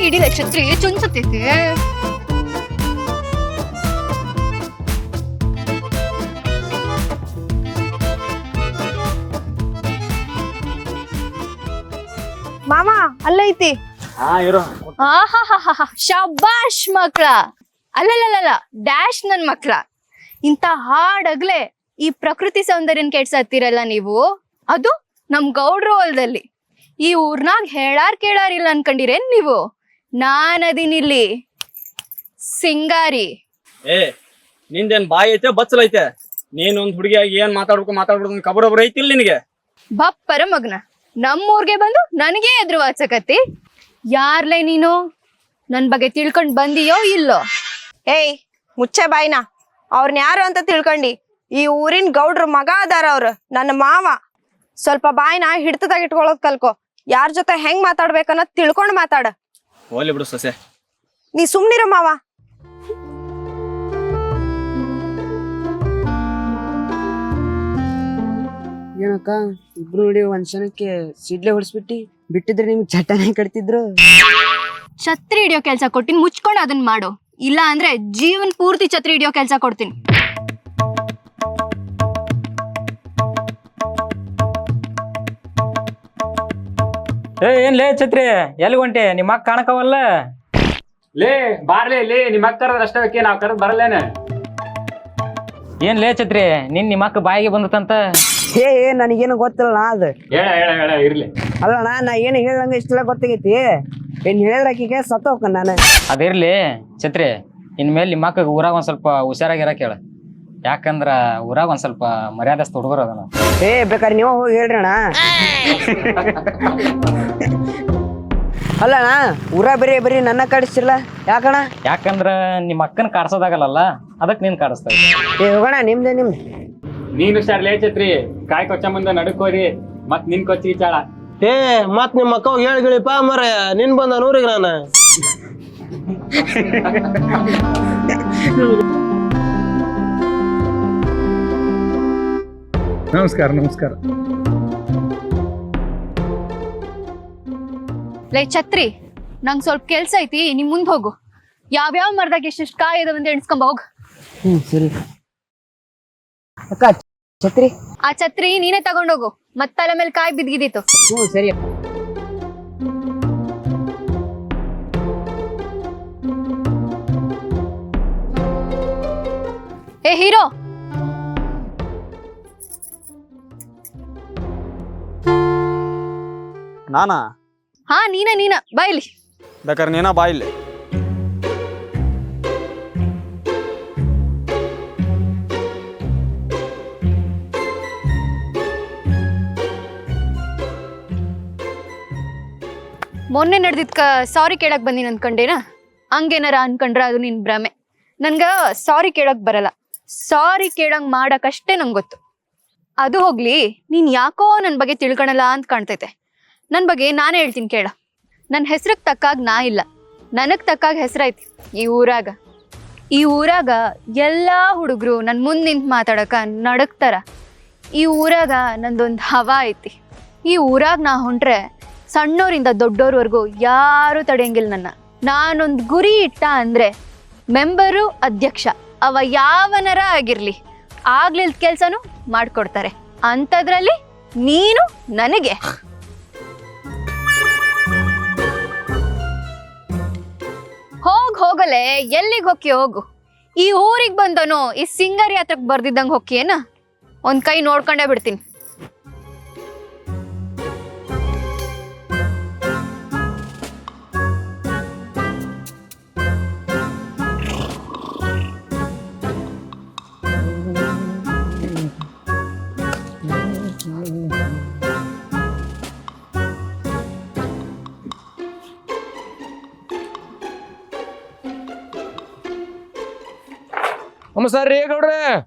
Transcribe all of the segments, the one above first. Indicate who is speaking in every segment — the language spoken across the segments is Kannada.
Speaker 1: ಹಿಡಿಲೆ ಛತ್ರಿ ಚುನ್ಸುತ್ತೈತಿ.
Speaker 2: ಮಾಮ ಅಲ್ಲೈತಿ.
Speaker 1: ಶಬಾಷ್ ಮಕ್ಳ. ಅಲ್ಲಲ್ಲ ಡ್ಯಾಶ್ ನನ್ ಮಕ್ಳ. ಇಂತ ಹಾಡಗ್ಲೆ ಈ ಪ್ರಕೃತಿ ಸೌಂದರ್ಯನ್ ಕೆಡ್ಸತ್ತೀರಲ್ಲ ನೀವು. ಅದು ನಮ್ ಗೌಡ್ರ ಹೊಲದಲ್ಲಿ. ಈ ಊರ್ನಾಗ್ ಹೇಳಾರ್ ಕೇಳಾರಿಲ್ಲ ಅನ್ಕೊಂಡಿರೇನ್ ನೀವು? ನಾನದಿನಿಲ್ಲಿ ಸಿಂಗಾರಿ.
Speaker 3: ನಿಂದೇನ್ ಬಾಯಿ ಐತೆ ಬಚ್ಚಲೈತೆ? ನೀನೊಂದ್ ಹುಡುಗಿಯಾಗಿ ಏನ್ ಮಾತಾಡ್ಬಿಡೋದು ಕಬರೊಬ್ರು ಐತಿಲ್ ನಿನಗೆ?
Speaker 1: ಬಪ್ಪರ ಮಗ್ನ ನಮ್ಮೂರ್ಗೆ ಬಂದು ನನಗೆ ಎದುರು ವಾಚಕತ್ತಿ. ಯಾರ್ಲೇ ನೀನು? ನನ್ ಬಗ್ಗೆ ತಿಳ್ಕೊಂಡ್ ಬಂದಿಯೋ ಇಲ್ಲೋ?
Speaker 2: ಏಯ್ ಮುಚ್ಚೆ ಬಾಯ್ನ. ಅವ್ರನ್ನ ಯಾರು ಅಂತ ತಿಳ್ಕೊಂಡಿ? ಈ ಊರಿನ ಗೌಡ್ರ ಮಗ ಅದಾರ ಅವ್ರು, ನನ್ನ ಮಾವ. ಸ್ವಲ್ಪ ಬಾಯ್ನ ಹಿಡ್ತದಾಗ ಇಟ್ಕೊಳ್ಳೋದ್ ಕಲ್ಕೊ. ಯಾರ ಜೊತೆ ಹೆಂಗ್ ಮಾತಾಡ್ಬೇಕನ್ನೋದ್ ತಿಳ್ಕೊಂಡ್ ಮಾತಾಡ.
Speaker 3: ಹೋಗ್ಲಿ ಬಿಡು ಸೊಸೆ.
Speaker 2: ನೀ ಸುಮ್ನಿರು ಮಾವ.
Speaker 4: ಏನಕ್ಕ ಇಬ್ರು ನೋಡಿ ಒಂದ್ ಕ್ಷಣಕ್ಕೆ ಸಿಡ್ಲೆ ಹೊಡಿಸ್ಬಿಟ್ಟಿ ಬಿಟ್ಟಿದ್ರೆ ನಿಮ್ಗೆ ಚಟ್ಟನೆ ಕಟ್ತಿದ್ರು.
Speaker 1: ಛತ್ರಿ ಹಿಡಿಯೋ ಕೆಲ್ಸ ಕೊಟ್ಟಿನಿ, ಮುಚ್ಕೊಂಡು ಅದನ್ನ ಮಾಡು. ಇಲ್ಲ ಅಂದ್ರೆ ಜೀವನ್ ಪೂರ್ತಿ ಛತ್ರಿ ಹಿಡಿಯೋ ಕೆಲ್ಸ ಕೊಡ್ತೀನಿ.
Speaker 5: ಏನ್ ಲೇ ಛತ್ರಿ ಎಲ್ಲಿ ಹೊಂಟೆ? ನಿಮ್ಮ ಅಕ್ಕ ಕಾಣಕವಲ್ಲ.
Speaker 6: ಲೇ ಬಾರ್ಲೇ ಲೇ, ನಿಮ್ಮ ಅಕ್ಕ ಕರೆದ್ರೆ ಅಷ್ಟೇ, ನಾವ್ ಕರೆದ್ ಬರಲ್ಲೇನ?
Speaker 5: ಏನ್ ಲೇ ಛತ್ರಿ ನಿಮ್ಮ ಅಕ್ಕ ಬಾಯಿಗೆ ಬಂದತಂತ?
Speaker 4: ಏ ನನಗೇನು ಗೊತ್ತಿಲ್ಲ ಅದು.
Speaker 6: ಹೇಳ ಇರ್ಲಿ.
Speaker 4: ಅಲ್ಲಣ್ಣ ನಾ ಏನು ಹೇಳಂಗ ಇಷ್ಟೆಲ್ಲ ಗೊತ್ತಾಗೈತಿ. ಏನ್ ಹೇಳಿದ್ರಾಕಿಗೆ ಸತ್ತೋಕ ನಾನು.
Speaker 5: ಅದಿರ್ಲಿ ಛತ್ರಿ, ಇನ್ಮೇಲೆ ನಿಮ್ಮ ಅಕ್ಕಗೆ ಊರಾಗ ಒಂದ್ ಸ್ವಲ್ಪ ಹುಷಾರಾಗಿರಕ್ ಹೇಳ. ಯಾಕಂದ್ರ ಊರಾಗ ಒಂದ್ ಸ್ವಲ್ಪ ಮರ್ಯಾದಸ್ತ ಹುಡುಗರು ಅದನ್ನ.
Speaker 4: ಬೇಕಾದ್ರೆ ನೀವು ಹೋಗಿ ಹೇಳ್ರಿ ಅಣ್ಣ. ಅಲ್ಲಣ್ಣ ಊರ ಬರೀ ನನ್ನ ಕಾಡಿಸ್ತಿಲ್ಲ ಯಾಕಣ್ಣ?
Speaker 5: ಯಾಕಂದ್ರ ನಿಮ್ಮ ಅಕ್ಕನ ಕಾಡ್ಸೋದಾಗಲ್ಲ, ಅದಕ್ ನೀನ್ ಕಾಡಿಸ್ತಾ ಇದ್ದೆ.
Speaker 4: ಹೋಗೋಣ ನಿಮ್ದೆ.
Speaker 6: ನೀನು ಹುಷಾರ್ ಲೇ ಛತ್ರಿ. ಕಾಯಿ ಕೊಚ್ಚ ಮುಂದೆ ನಡುಕೋರಿ ಮತ್ ನಿನ್ ಕೊಚ್ಚಿ ಚಾಳ.
Speaker 7: ಮತ್ ನಿಮ್ಮ ಅಕ್ಕ ಹೇಳಿಗಳಿಪ್ಪ ಮರ ನಿನ್ ಬಂದ ನೂರಿಗೆ ನಾನು.
Speaker 6: ನಮಸ್ಕಾರ.
Speaker 1: ಲೈ ಛತ್ರಿ, ನಂಗ್ ಸ್ವಲ್ಪ ಕೆಲ್ಸ ಐತಿ, ನಿಮ್ ಮುಂದ್ ಹೋಗು. ಯಾವ್ಯಾವ ಮರದಾಗ ಎಷ್ಟೆಷ್ಟು ಕಾಯಿ ಇದಾವಂತ ಎಣ್ಸ್ಕೊಂಬ ಹೋಗ್.
Speaker 4: ಸರಿ ಅಕ್ಕ ಛತ್ರಿ.
Speaker 1: ಆ ಛತ್ರಿ ನೀನೇ ತಗೊಂಡೋಗು, ಮತ್ತ ತಲೆ ಮೇಲೆ ಕಾಯಿ ಬಿದ್ದಿದ್ದಿತ್ತು.
Speaker 4: ಸರಿ.
Speaker 1: ಏ ಹೀರೋ,
Speaker 3: ನಾನಾ?
Speaker 1: ಹಾ ನೀನ ಬಾಯ್ಲಿ.
Speaker 3: ಬೇಕಾದ್ರೆ ನೀನ ಬಾಯಿಲೆ.
Speaker 1: ಮೊನ್ನೆ ನಡೆದಿದ್ಕ ಸಾರಿ ಕೇಳಕ್ ಬಂದಿನ ಅನ್ಕೊಂಡೇನ? ಹಂಗೇನಾರ ಅನ್ಕೊಂಡ್ರ ಅದು ನಿನ್ ಭ್ರಮೆ. ನನ್ಗ ಸಾರಿ ಕೇಳಕ್ ಬರಲ್ಲ. ಸಾರಿ ಕೇಳಂಗ್ ಮಾಡಕಷ್ಟೇ ನಂಗೆ ಗೊತ್ತು. ಅದು ಹೋಗ್ಲಿ, ನೀನ್ ಯಾಕೋ ನನ್ ಬಗ್ಗೆ ತಿಳ್ಕೊಳಲ್ಲ ಅಂತ ಕಾಣ್ತೈತೆ. ನನ್ ಬಗ್ಗೆ ನಾನೇ ಹೇಳ್ತೀನಿ ಕೇಳ. ನನ್ನ ಹೆಸ್ರಕ್ ತಕ್ಕಾಗ ನಾ ಇಲ್ಲ, ನನಗ್ ತಕ್ಕಾಗ ಹೆಸ್ರೈತಿ ಈ ಊರಾಗ ಎಲ್ಲಾ ಹುಡುಗರು ನನ್ ಮುಂದ್ ನಿಂತ್ ಮಾತಾಡಕ ನಡಕ್ತಾರ. ಈ ಊರಾಗ ನಂದೊಂದ್ ಹವಾ ಐತಿ. ಈ ಊರಾಗ ನಾ ಹೊಂಟ್ರೆ ಸಣ್ಣೋರಿಂದ ದೊಡ್ಡೋರ್ವರೆಗೂ ಯಾರು ತಡೆಯಂಗಿಲ್ಲ ನನ್ನ. ನಾನೊಂದ್ ಗುರಿ ಇಟ್ಟ ಅಂದ್ರೆ ಮೆಂಬರು ಅಧ್ಯಕ್ಷ ಅವ ಯಾವನರ ಆಗಿರ್ಲಿ, ಆಗ್ಲಿಲ್ದ ಕೆಲ್ಸನೂ ಮಾಡ್ಕೊಡ್ತಾರೆ. ಅಂಥದ್ರಲ್ಲಿ ನೀನು ನನಗೆ ಹೋಗಲೆ. ಎಲ್ಲಿಗೆ ಹೊಕ್ಕಿ ಹೋಗು. ಈ ಊರಿಗೆ ಬಂದನು ಈ ಸಿಂಗಾರಿ ಹತ್ರಕ್ ಬರ್ದಿದ್ದಂಗೆ ಹೊಕ್ಕಿಯೇನ? ಒಂದ್ ಕೈ ನೋಡ್ಕೊಂಡೇ ಬಿಡ್ತೀನಿ.
Speaker 8: ನಮಸ್ಕಾರ ರೀ ಗೌಡ್ರೆ.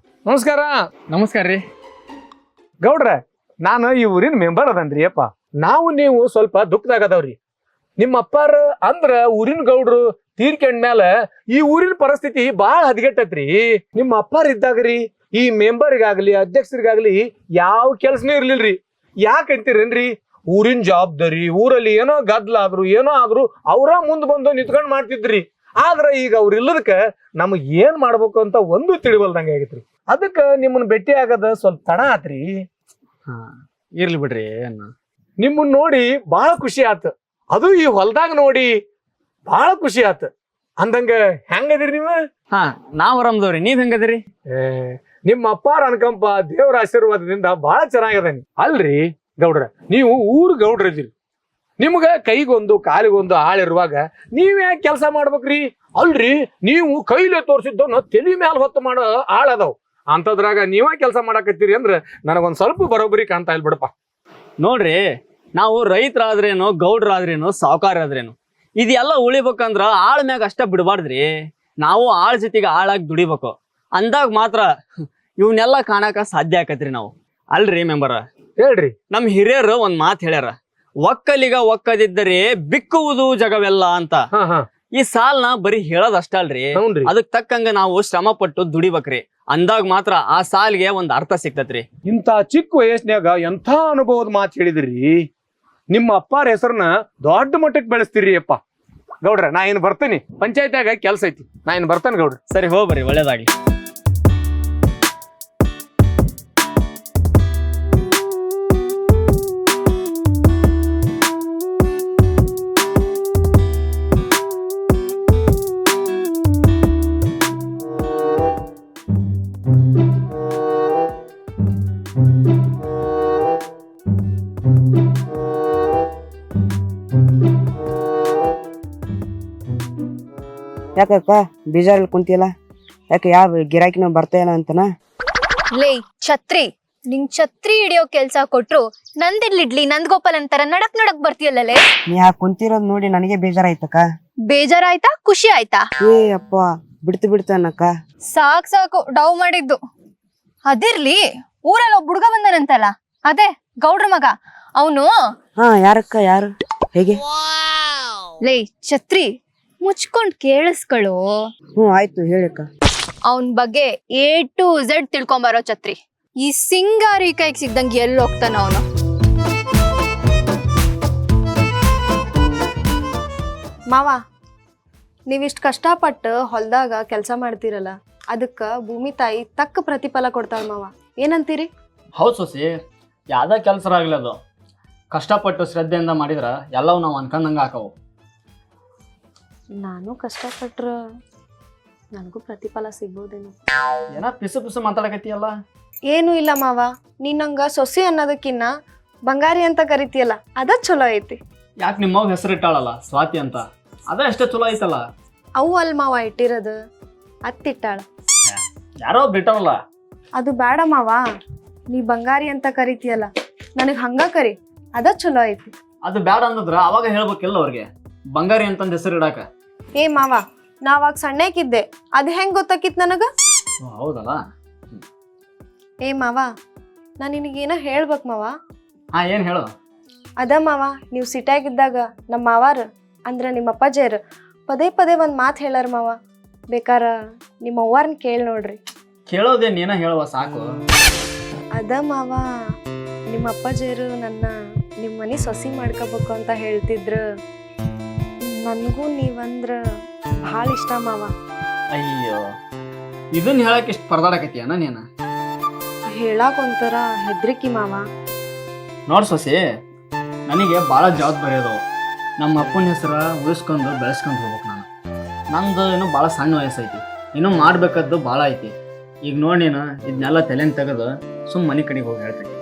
Speaker 6: ನಮಸ್ಕಾರ ರೀ
Speaker 8: ಗೌಡ್ರೆ, ನಾನು ಈ ಊರಿನ ಮೆಂಬರ್ ಅದನ್ರಿ. ಅಪ್ಪ ನಾವು ನೀವು ಸ್ವಲ್ಪ ದುಃಖದಾಗದವ್ರಿ. ನಿಮ್ಮ ಅಪ್ಪಾರ ಅಂದ್ರ ಊರಿನ ಗೌಡ್ರು ತೀರ್ಕೊಂಡ್ಮ್ಯಾಲ ಈ ಊರಿನ ಪರಿಸ್ಥಿತಿ ಬಾಳ ಹದಗೆಟ್ಟತ್ರಿ. ನಿಮ್ಮ ಅಪ್ಪಾರ ಇದ್ದಾಗ್ರಿ ಈ ಮೆಂಬರ್ಗಾಗ್ಲಿ ಅಧ್ಯಕ್ಷರಿಗಾಗ್ಲಿ ಯಾವ ಕೆಲ್ಸನೂ ಇರ್ಲಿಲ್ರಿ. ಯಾಕಂತೀರೇನ್ರಿ? ಊರಿನ ಜವಾಬ್ದಾರಿ ಊರಲ್ಲಿ ಏನೋ ಗದ್ಲಾದ್ರು ಏನೋ ಆದ್ರು ಅವ್ರ ಮುಂದ್ ಬಂದು ನಿಂತ್ಕೊಂಡ್ ಮಾಡ್ತಿದ್ರಿ. ಆದ್ರ ಈಗ ಅವ್ರ ಇಲ್ಲದಕ್ಕ ನಮಗ್ ಏನ್ ಮಾಡ್ಬೇಕು ಅಂತ ಒಂದು ತಿಳಿವಲ್ದಂಗ ಆಗೈತ್ರಿ. ಅದಕ್ಕ ನಿಮ್ಮನ್ನ ಭೇಟಿ ಆಗದ ಸ್ವಲ್ಪ ತಡ ಆತ್ರಿ.
Speaker 3: ಇರ್ಲಿ ಬಿಡ್ರಿ.
Speaker 8: ನಿಮ್ಮನ್ನ ನೋಡಿ ಬಹಳ ಖುಷಿ ಆತ, ಅದು ಈ ಹೊಲ್ದಾಗ ನೋಡಿ ಬಹಳ ಖುಷಿ ಆತ. ಅಂದಂಗ ಹೆಂಗದಿರಿ ನೀವು?
Speaker 3: ನಾವ್ ಆರಾಮದವ್ರಿ, ನೀವ್ ಹೆಂಗದಿರಿ?
Speaker 8: ನಿಮ್ಮ ಅಪ್ಪಾರ ಅನ್ಕಂಪ ದೇವರ ಆಶೀರ್ವಾದದಿಂದ ಬಹಳ ಚೆನ್ನಾಗದನಿ. ಅಲ್ರಿ ಗೌಡ್ರ, ನೀವು ಊರ್ ಗೌಡ್ರದಿರಿ, ನಿಮ್ಗ ಕೈಗೊಂದು ಕಾಲಿಗೊಂದು ಆಳಿರುವಾಗ ನೀವ್ ಯಾಕೆ ಕೆಲಸ ಮಾಡ್ಬೇಕ್ರಿ? ಅಲ್ರಿ, ನೀವು ಕೈಲೇ ತೋರ್ಸಿದ್ದವನ್ನ ತಲೆ ಮ್ಯಾಲ ಹೊತ್ತು ಮಾಡೋ ಆಳದಾವ್ ಅಂತದ್ರಾಗ ನೀವ ಕೆಲಸ ಮಾಡಾಕತ್ತೀರಿ ಅಂದ್ರ ನನಗೊಂದ್ ಸ್ವಲ್ಪ ಬರೋಬ್ಬರಿ ಕಾಣ್ತಾ ಇಲ್ಲ ಬಿಡಪ್ಪ.
Speaker 3: ನೋಡ್ರಿ, ನಾವು ರೈತರಾದ್ರೇನು ಗೌಡ್ರಾದ್ರೇನು ಸಾವುಕಾರ ಆದ್ರೇನು ಇದೆಲ್ಲ ಉಳಿಬೇಕಂದ್ರ ಆಳ್ ಮ್ಯಾಗ ಅಷ್ಟ ಬಿಡಬಾರ್ದ್ರಿ. ನಾವು ಆಳ್ ಜೊತೆಗೆ ಆಳಾಗಿ ದುಡಿಬೇಕು, ಅಂದಾಗ ಮಾತ್ರ ಇವನ್ನೆಲ್ಲ ಕಾಣಾಕ ಸಾಧ್ಯ ಆಕತ್ರಿ ನಾವು. ಅಲ್ರಿ ಮೆಂಬರ,
Speaker 8: ಹೇಳ್ರಿ.
Speaker 3: ನಮ್ ಹಿರಿಯರು ಒಂದ್ ಮಾತು ಹೇಳ್ಯಾರ, ಒಕ್ಕಲಿಗ ಒಕ್ಕದಿದ್ದರೆ ಬಿಕ್ಕುವುದು ಜಗವೆಲ್ಲ ಅಂತ. ಈ ಸಾಲ್ನ ಬರೀ ಹೇಳೋದಷ್ಟ ಅಲ್ರಿ, ಅದಕ್ ತಕ್ಕಂಗ ನಾವು ಶ್ರಮ ಪಟ್ಟು ದುಡಿಬೇಕ್ರಿ. ಅಂದಾಗ ಮಾತ್ರ ಆ ಸಾಲ್ಗೆ ಒಂದ್ ಅರ್ಥ ಸಿಕ್ತತ್ರಿ.
Speaker 8: ಇಂತ ಚಿಕ್ಕ ವಯಸ್ಸಿನಾಗ ಎಂಥ ಅನುಭವದ ಮಾತು ಹೇಳಿದ್ರಿ. ನಿಮ್ಮ ಅಪ್ಪಾರ ಹೆಸರನ್ನ ದೊಡ್ಡ ಮಟ್ಟಕ್ಕೆ ಬೆಳೆಸ್ತೀರಿ ಅಪ್ಪ. ಗೌಡ್ರ, ನಾ ಏನ್ ಬರ್ತೇನಿ, ಪಂಚಾಯತ್ಯಾಗ ಕೆಲ್ಸ ಐತಿ, ನಾ ಏನ್ ಬರ್ತೇನೆ ಗೌಡ್ರ.
Speaker 3: ಸರಿ, ಹೋಗ್ಬರ್ರಿ, ಒಳ್ಳೇದಾಗ್ಲಿ.
Speaker 4: ಯಾಕಕ್ಕ ಬೀಜಾರಲ್ಲಿ ಕುಂತಿಯಲ್ಲ? ಯಾಕೆ ಯಾವ ಗಿರಾಕಿನ ಬರ್ತಾ ಇಲ್ಲ ಅಂತನಾ?
Speaker 1: ಲೇ ಛತ್ರಿ, ನಿಂಗ್ ಛತ್ರಿ ಹಿಡಿಯೋ ಕೆಲ್ಸ ಕೊಟ್ರು ನಂದಿರ್ಲಿಡ್ಲಿ ನಂದಗೋಪಾಲ್ ಅಂತಾರ ನಡಕ್ ಬರ್ತೀಯಲ್ಲೇ.
Speaker 4: ನೀ ಆ ಕುಂತಿರೋದ್ ನೋಡಿ ನನಗೆ ಬೇಜಾರಾಯ್ತಕ್ಕ.
Speaker 1: ಬೇಜಾರಾಯ್ತಾ ಖುಷಿ ಆಯ್ತಾ?
Speaker 4: ಏ ಅಪ್ಪ, ಬಿಡ್ತು ಅನ್ನಕ್ಕ.
Speaker 1: ಸಾಕು ಡವ್ ಮಾಡಿದ್ದು. ಅದಿರ್ಲಿ, ಊರಲ್ಲಿ ಒಬ್ಬ ಹುಡುಗ ಬಂದನಂತಲ್ಲ, ಅದೇ ಗೌಡ್ರ ಮಗ ಅವನು.
Speaker 4: ಯಾರಕ್ಕ? ಯಾರು? ಹೇಗೆ?
Speaker 1: ಲೇ ಛತ್ರಿ, ಮುಚ್ಕೊಂಡ್ ಕೇಳಿಸ್ಕೊಳ್ಳು.
Speaker 4: ಆಯ್ತು ಹೇಳಕ್ಕ.
Speaker 1: ಅವನ್ ಬಗ್ಗೆ A to Z ತಿಳ್ಕೊಂಬರೋ ಛತ್ರಿ. ಈ ಸಿಂಗಾರಿ ಕೈಗೆ ಸಿಗ್ದಂಗೆ ಎಲ್ಲಿ ಹೋಗ್ತಾನ ಅವನು?
Speaker 2: ಮಾವ, ನೀವಿಷ್ಟು ಕಷ್ಟಪಟ್ಟು ಹೊಲ್ದಾಗ ಕೆಲಸ ಮಾಡ್ತೀರಲ್ಲ, ಅದಕ್ಕ ಭೂಮಿ ತಾಯಿ ತಕ್ಕ ಪ್ರತಿಫಲ ಕೊಡ್ತಾಳ ಮಾವ. ಏನಂತೀರಿ?
Speaker 3: ಹೌದು ಸೊಸಿ, ಯಾವ್ದ ಕೆಲ್ಸರಾಗ್ಲಿ ಅದು ಕಷ್ಟಪಟ್ಟು ಶ್ರದ್ಧೆಯಿಂದ ಮಾಡಿದ್ರ ಎಲ್ಲವೂ ನಾವು ಅನ್ಕೊಂಡಂಗ ಆಕವು.
Speaker 2: ನಾನು ಕಷ್ಟಪಟ್ರ ನನಗೂ ಪ್ರತಿಫಲ ಸಿಗ್ಬೋದೇನು?
Speaker 3: ಏನ ಪಿಸು ಮಾತಾಡಕತ್ತೀಯಲ್ಲ?
Speaker 2: ಏನು ಇಲ್ಲ ಮಾವ, ನೀನ್ ನಂಗ ಸೊಸಿ ಅನ್ನೋದಕ್ಕಿನ್ನ ಬಂಗಾರಿ ಅಂತ ಕರಿತೀಯಲ್ಲ, ಅದ ಚಲೋ ಐತಿ.
Speaker 3: ಯಾಕೆ ನಿಮ್ಮವ್ ಹೆಸರಿಟ್ಟಾಳಲ್ಲ ಸ್ವಾತಿ ಅಂತ, ಅದ ಎಷ್ಟೇ ಚಲೋ ಐತಲ್ಲ.
Speaker 2: ಅವು ಅಲ್ ಮಾವ ಇಟ್ಟಿರೋದು, ಅತ್ತಿಟ್ಟಾಳ.
Speaker 3: ಯಾರೋ ಬಿಟ್ಟಾರಲ್ಲ.
Speaker 2: ಅದು ಬೇಡ ಮಾವ, ನೀ ಬಂಗಾರಿ ಅಂತ ಕರಿತೀಯಲ್ಲ, ನನಗ್ ಹಂಗ ಕರಿ, ಅದ ಚಲೋ ಐತಿ.
Speaker 3: ಅದು ಬೇಡ ಅಂದ್ರ ಅವಾಗ ಹೇಳ್ಬೇಕಿಲ್ಲ ಅವ್ರಿಗೆ ಬಂಗಾರಿ ಅಂತಂದ್ ಹೆಸರು ಇಡಾಕ.
Speaker 2: ಏ ಮಾವ, ನಾವಾಗ ಸಣ್ಣಕ್ಕಿದ್ದೆ, ಅದ್ ಹೆಂಗ್ ಗೊತ್ತಾಕಿತ್ ನನಗ?
Speaker 3: ಹೌದಲ್ಲ.
Speaker 2: ಏ ಮಾವ, ನಾ ನಿನಗೇನ ಹೇಳ್ಬೇಕ್ ಮಾವ.
Speaker 3: ಏನ್ ಹೇಳು?
Speaker 2: ಅದ ಮಾವ, ನೀವು ಸಿಟ್ಯಾಗಿದ್ದಾಗ ನಮ್ಮ ಮಾವಾರ ಅಂದ್ರ ನಿಮ್ಮ ಅಪ್ಪಾಜಿಯರ್ ಪದೇ ಒಂದ್ ಮಾತು ಹೇಳಾರ ಮಾವ. ಬೇಕಾರ ನಿಮ್ಮ ಅವ್ವಾರನ್ನ ಕೇಳಿ ನೋಡ್ರಿ.
Speaker 3: ಕೇಳೋದೇನ್ ಏನ ಹೇಳುವ ಸಾಕು.
Speaker 2: ಅದ ಮಾವ, ನಿಮ್ಮ ಅಪ್ಪಾಜಿಯರು ನನ್ನ ನಿಮ್ಮ ಮನೆ ಸೊಸಿ ಮಾಡ್ಕೋಬೇಕು ಅಂತ ಹೇಳ್ತಿದ್ರ. ನನಗೂ ನೀವಂದ್ರ ಭಾಳ ಇಷ್ಟ ಮಾವ.
Speaker 3: ಅಯ್ಯೋ, ಇದನ್ನ ಹೇಳಕ್ ಇಷ್ಟ ಪರದಾಡಕತ್ತೀಯನ ನೀನ?
Speaker 2: ಹೇಳಾಕ್ ಒಂಥರ ಹೆದ್ರಿಕಿ ಮಾವ.
Speaker 3: ನೋಡ್ ಸೊಸಿ, ನನಗೆ ಭಾಳ ಜವಾಬ್ದಾರಿ ಅದಾವ. ನಮ್ಮ ಅಪ್ಪನ ಹೆಸರ ಉಳಿಸ್ಕೊಂಡು ಬೆಳೆಸ್ಕೊಂಡು ಹೋಗ್ಬೇಕು ನಾನು. ನಂದು ಇನ್ನೂ ಭಾಳ ಸಣ್ಣ ವಯಸ್ಸೈತಿ, ಇನ್ನೂ ಮಾಡ್ಬೇಕಾದ್ದು ಭಾಳ ಐತಿ. ಈಗ ನೋಡಿ ನೀನು ಇದನ್ನೆಲ್ಲ ತಲೆಂಗೆ ತೆಗೆದು ಸುಮ್ಮ ಮನೆ ಕಡೆಗೆ ಹೋಗಿ ಹೇಳ್ತೀನಿ.